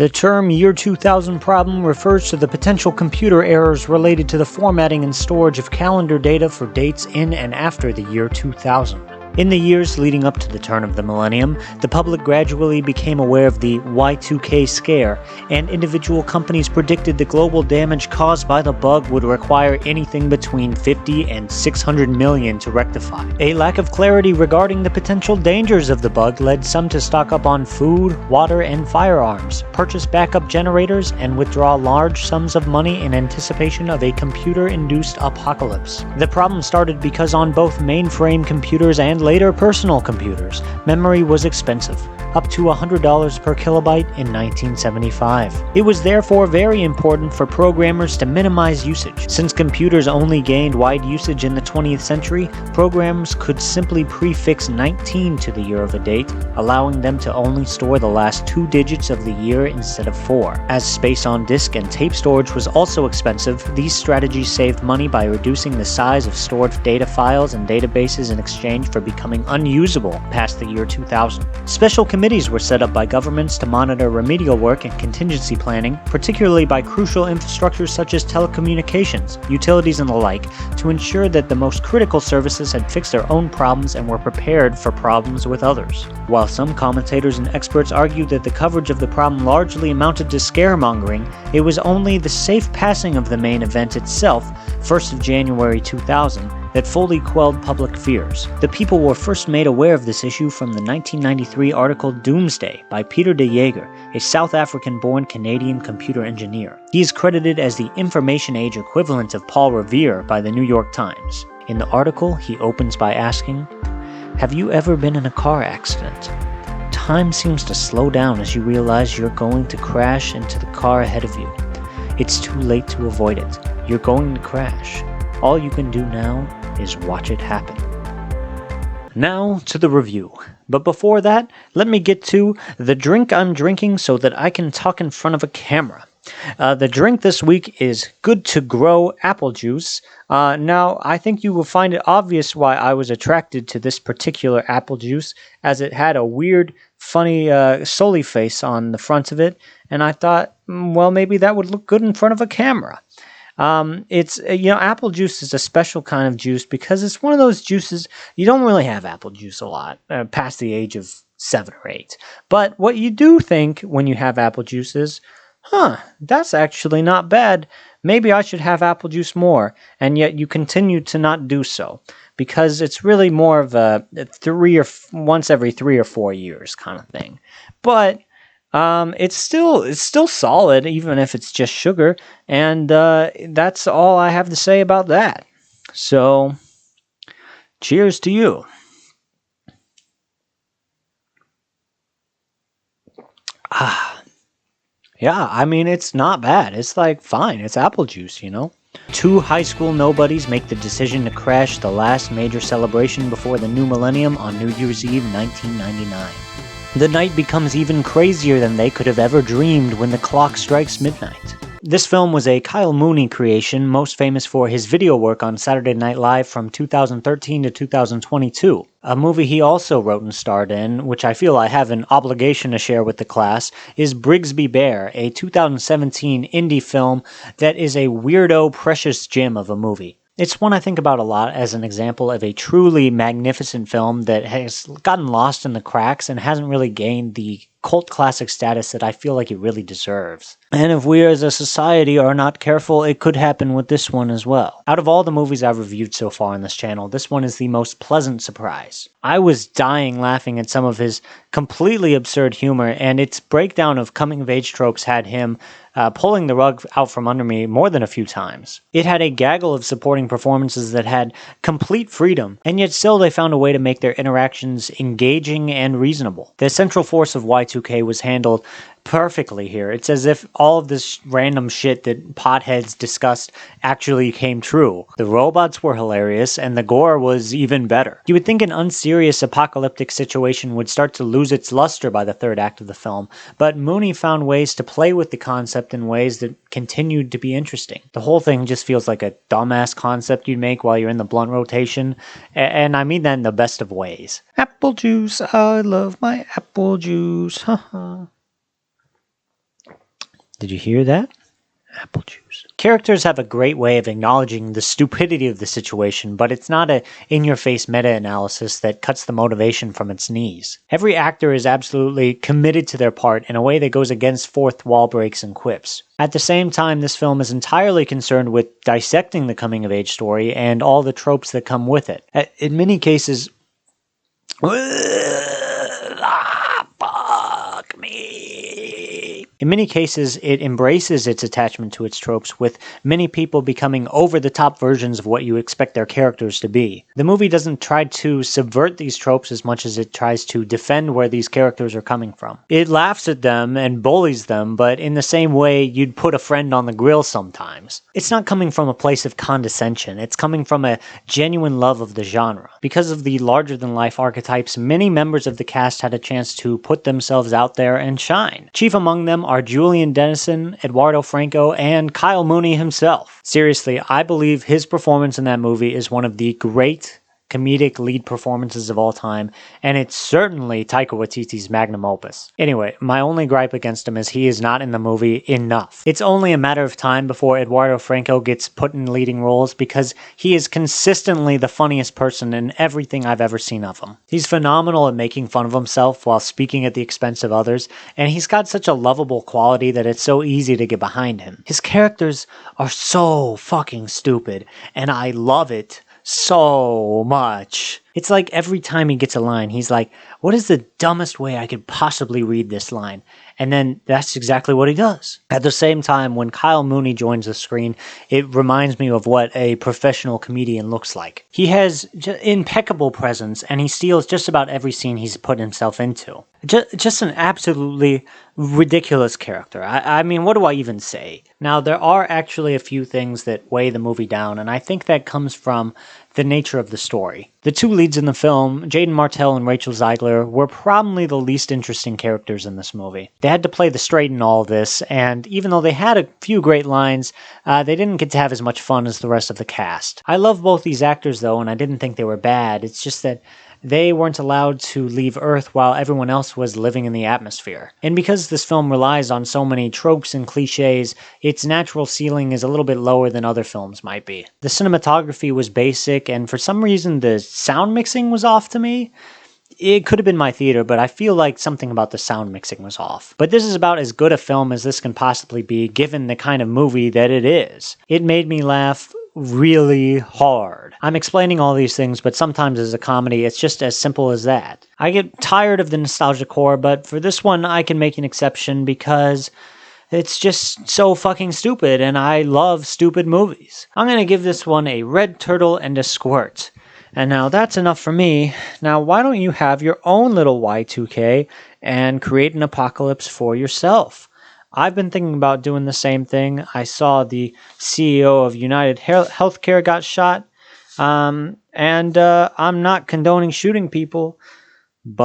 The term Year 2000 problem refers to the potential computer errors related to the formatting and storage of calendar data for dates in and after the year 2000. In the years leading up to the turn of the millennium, the public gradually became aware of the Y2K scare, and individual companies predicted the global damage caused by the bug would require anything between 50 and 600 million to rectify. A lack of clarity regarding the potential dangers of the bug led some to stock up on food, water, and firearms, purchase backup generators, and withdraw large sums of money in anticipation of a computer-induced apocalypse. The problem started because on both mainframe computers and later personal computers, memory was expensive, up to $100 per kilobyte in 1975. It was therefore very important for programmers to minimize usage. Since computers only gained wide usage in the 20th century, programs could simply prefix 19 to the year of a date, allowing them to only store the last 2 digits of the year instead of 4. As space on disk and tape storage was also expensive, these strategies saved money by reducing the size of stored data files and databases in exchange for becoming unusable past the year 2000. Special committees were set up by governments to monitor remedial work and contingency planning, particularly by crucial infrastructures such as telecommunications, utilities, and the like, to ensure that the most critical services had fixed their own problems and were prepared for problems with others. While some commentators and experts argued that the coverage of the problem largely amounted to scaremongering, it was only the safe passing of the main event itself, 1st of January 2000, that fully quelled public fears. The people were first made aware of this issue from the 1993 article Doomsday by Peter de Jager, a South African-born Canadian computer engineer. He is credited as the information age equivalent of Paul Revere by the New York Times. In the article, he opens by asking, "Have you ever been in a car accident? Time seems to slow down as you realize you're going to crash into the car ahead of you. It's too late to avoid it. You're going to crash. All you can do now is watch it happen." Now to the review. But before that, let me get to the drink I'm drinking so that I can talk in front of a camera. The drink this week is Good to Grow apple juice. Now, I think you will find it obvious why I was attracted to this particular apple juice, as it had a weird, funny Sully face on the front of it, and I thought, well, maybe that would look good in front of a camera. Apple juice is a special kind of juice because it's one of those juices, you don't really have apple juice a lot, past the age of 7 or 8. But what you do think when you have apple juice is, that's actually not bad. Maybe I should have apple juice more. And yet you continue to not do so because it's really more of a once every 3 or 4 years kind of thing. But it's still solid, even if it's just sugar, and that's all I have to say about that. So, cheers to you. Yeah, I mean, it's not bad. It's like, fine, it's apple juice, you know? 2 high school nobodies make the decision to crash the last major celebration before the new millennium on New Year's Eve 1999. The night becomes even crazier than they could have ever dreamed when the clock strikes midnight. This film was a Kyle Mooney creation, most famous for his video work on Saturday Night Live from 2013 to 2022. A movie he also wrote and starred in, which I feel I have an obligation to share with the class, is Brigsby Bear, a 2017 indie film that is a weirdo precious gem of a movie. It's one I think about a lot as an example of a truly magnificent film that has gotten lost in the cracks and hasn't really gained the cult classic status that I feel like it really deserves. And if we as a society are not careful, it could happen with this one as well. Out of all the movies I've reviewed so far on this channel, this one is the most pleasant surprise. I was dying laughing at some of his completely absurd humor, and its breakdown of coming-of-age tropes had him pulling the rug out from under me more than a few times. It had a gaggle of supporting performances that had complete freedom, and yet still they found a way to make their interactions engaging and reasonable. The central force of Y2K was handled perfectly here. It's as if all of this random shit that potheads discussed actually came true. The robots were hilarious, and the gore was even better. You would think an unserious apocalyptic situation would start to lose its luster by the third act of the film, but Mooney found ways to play with the concept in ways that continued to be interesting. The whole thing just feels like a dumbass concept you'd make while you're in the blunt rotation, and I mean that in the best of ways. Apple juice, I love my apple juice, haha. Did you hear that? Apple juice. Characters have a great way of acknowledging the stupidity of the situation, but it's not a in-your-face meta-analysis that cuts the motivation from its knees. Every actor is absolutely committed to their part in a way that goes against fourth wall breaks and quips. At the same time, this film is entirely concerned with dissecting the coming-of-age story and all the tropes that come with it. In many cases... Fuck me. In many cases, it embraces its attachment to its tropes, with many people becoming over-the-top versions of what you expect their characters to be. The movie doesn't try to subvert these tropes as much as it tries to defend where these characters are coming from. It laughs at them and bullies them, but in the same way you'd put a friend on the grill sometimes. It's not coming from a place of condescension, it's coming from a genuine love of the genre. Because of the larger-than-life archetypes, many members of the cast had a chance to put themselves out there and shine. Chief among them are Julian Dennison, Eduardo Franco, and Kyle Mooney himself. Seriously, I believe his performance in that movie is one of the great comedic lead performances of all time, and it's certainly Taika Waititi's magnum opus. Anyway, my only gripe against him is he is not in the movie enough. It's only a matter of time before Eduardo Franco gets put in leading roles because he is consistently the funniest person in everything I've ever seen of him. He's phenomenal at making fun of himself while speaking at the expense of others, and he's got such a lovable quality that it's so easy to get behind him. His characters are so fucking stupid, and I love it so much. It's like every time he gets a line, he's like, what is the dumbest way I could possibly read this line? And then that's exactly what he does. At the same time, when Kyle Mooney joins the screen, it reminds me of what a professional comedian looks like. He has impeccable presence, and he steals just about every scene he's put himself into. Just an absolutely ridiculous character. I mean, what do I even say? Now, there are actually a few things that weigh the movie down, and I think that comes from the nature of the story. The two leads in the film, Jaden Martell and Rachel Zegler, were probably the least interesting characters in this movie. They had to play the straight in all this, and even though they had a few great lines, they didn't get to have as much fun as the rest of the cast. I love both these actors, though, and I didn't think they were bad. It's just that they weren't allowed to leave Earth while everyone else was living in the atmosphere. And because this film relies on so many tropes and cliches, its natural ceiling is a little bit lower than other films might be. The cinematography was basic, and for some reason the sound mixing was off to me. It could have been my theater, but I feel like something about the sound mixing was off. But this is about as good a film as this can possibly be, given the kind of movie that it is. It made me laugh really hard. I'm explaining all these things, but sometimes as a comedy, it's just as simple as that. I get tired of the nostalgia core, but for this one, I can make an exception because it's just so fucking stupid, and I love stupid movies. I'm gonna give this one a red turtle and a squirt. And now that's enough for me. Now why don't you have your own little Y2K and create an apocalypse for yourself? I've been thinking about doing the same thing. I saw the CEO of United Healthcare got shot, and I'm not condoning shooting people, but